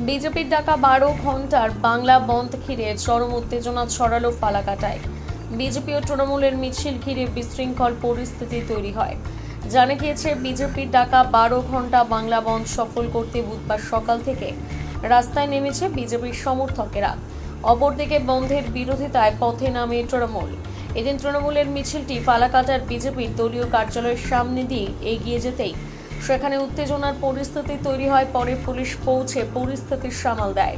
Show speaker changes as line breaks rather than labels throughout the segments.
বিজেপির ডাকা 12 ঘন্টার বাংলা বন্ধ ঘিরে চরম উত্তেজনা ছড়ালো ফালাকাটায়। বিজেপি ও তৃণমূলের মিছিল ঘিরে বিশৃঙ্খল পরিস্থিতি তৈরি হয়। জানা গিয়েছে, বিজেপির ডাকা 12 ঘন্টা বাংলা বন্ধ সফল করতে বুধবার সকাল থেকে রাস্তায় নেমেছে বিজেপির সমর্থকেরা। অপরদিকে বন্ধের বিরোধিতায় পথে নামে তৃণমূল। এদিন তৃণমূলের মিছিলটি ফালাকাটার বিজেপির দলীয় কার্যালয়ের সামনে দিয়ে এগিয়ে যেতেই সেখানে উত্তেজনার পরিস্থিতি তৈরি হয়। পরে পুলিশ পৌঁছে পরিস্থিতি সামাল দেয়।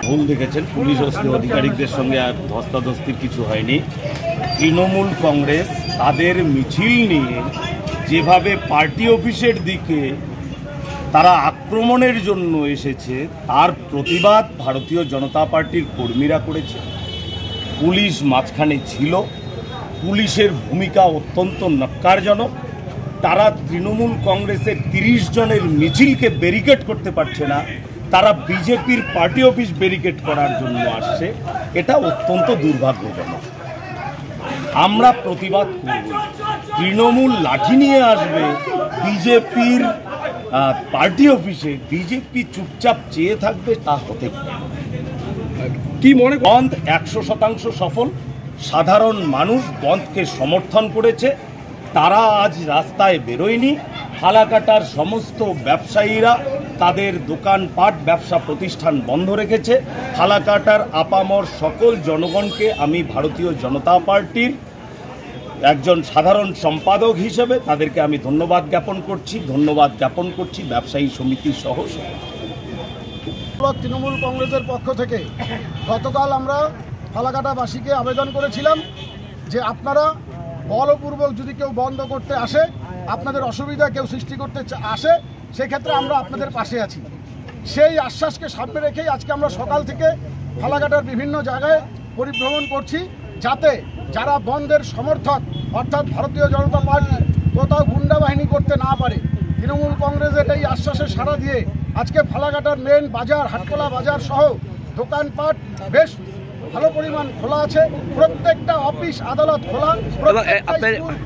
ভুল দেখেছেন, পুলিশ আধিকারিকদের সঙ্গে আর ধস্তাধস্তির কিছু হয়নি। তৃণমূল কংগ্রেস তাদের মিছিল নিয়ে যেভাবে পার্টি অফিসের দিকে তারা আক্রমণের জন্য এসেছে, তার প্রতিবাদ ভারতীয় জনতা পার্টির কর্মীরা করেছে। পুলিশ মাঝখানে ছিল, পুলিশের ভূমিকা অত্যন্ত ন্যক্কারজনক। তারা তৃণমূল কংগ্রেসের 30 জনের মিছিলকে ব্যারিকেড করতে পারছে না, তারা বিজেপির পার্টি অফিস ব্যারিকেড করার জন্য আসছে। এটা অত্যন্ত দুর্ভাগ্যজনক। আমরা প্রতিবাদ করব। তৃণমূল লাঠি নিয়ে আসবে বিজেপির পার্টি অফিসে, বিজেপি চুপচাপ চেয়ে থাকবে, তা হতে পারে কি মনে? বন্ধ 100% সফল। সাধারণ মানুষ বন্ধকে সমর্থন করেছে, তারা আজ রাস্তায় বেরোয়নি। ফালাকাটার সমস্ত ব্যবসায়ীরা তাদের দোকানপাট ব্যবসা প্রতিষ্ঠান বন্ধ রেখেছে। ফালাকাটার আপামর সকল জনগণকে আমি ভারতীয় জনতা পার্টির একজন সাধারণ সম্পাদক হিসেবে তাদেরকে আমি ধন্যবাদ জ্ঞাপন করছি ব্যবসায়ী সমিতি সহ।
তৃণমূল কংগ্রেসের পক্ষ থেকে গতকাল আমরা ফালাকাটাবাসীকে আবেদন করেছিলাম যে আপনারা বলপূর্বক যদি কেউ বন্ধ করতে আসে, আপনাদের অসুবিধা কেউ সৃষ্টি করতে আসে, সেক্ষেত্রে আমরা আপনাদের পাশে আছি। সেই আশ্বাসকে সামনে রেখেই আজকে আমরা সকাল থেকে ফালাকাটার বিভিন্ন জায়গায় পরিভ্রমণ করছি, যাতে যারা বন্ধের সমর্থক অর্থাৎ ভারতীয় জনতা পার্টি কোথাও গুন্ডা বাহিনী করতে না পারে। তৃণমূল কংগ্রেসের এই আশ্বাসে সাড়া দিয়ে আজকে ফালাকাটার মেন বাজার, হাটকলা বাজার সহ দোকানপাট বেশ ভালো পরিমাণ খোলা আছে। প্রত্যেকটা অফিস আদালত খোলা।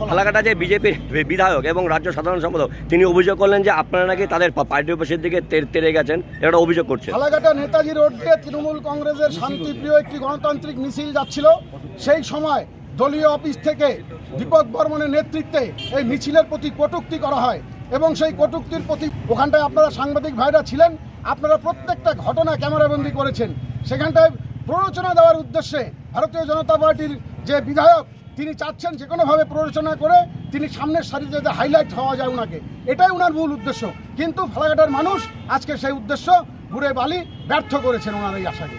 ফালাকাটা যে বিজেপির বিধায়ক এবং রাজ্য সাধারণ সম্পাদক, তিনি অভিযোগ করলেন যে আপনারা নাকি তাদের পার্টি অফিসের দিকে তেড়ে গেছেন, এটা অভিযোগ করছে।
ফালাকাটা নেতাজি রোড দিয়ে তৃণমূল কংগ্রেসের শান্তিপ্রিয় একটি গণতান্ত্রিক মিছিল যাচ্ছিল। সেই সময় দলীয় অফিস থেকে দীপক বর্মনের নেতৃত্বে এই মিছিলের প্রতি কটূক্তি করা হয় এবং সেই কটূক্তির প্রতি ওখানটায় আপনারা সাংবাদিক ভাইরা ছিলেন, আপনারা প্রত্যেকটা ঘটনা ক্যামেরাবন্দি করেছেন। সেখানটায় প্ররোচনা দেওয়ার উদ্দেশ্যে ভারতীয় জনতা পার্টির যে বিধায়ক, তিনি চাচ্ছেন যে কোনোভাবে প্ররোচনা করে তিনি সামনের সারিতে যাতে হাইলাইট হওয়া যায় ওনাকে, এটাই ওনার মূল উদ্দেশ্য। কিন্তু ফালাকাটার মানুষ আজকে সেই উদ্দেশ্য ঘুরে বালি ব্যর্থ করেছেন ওনার এই আশাকে।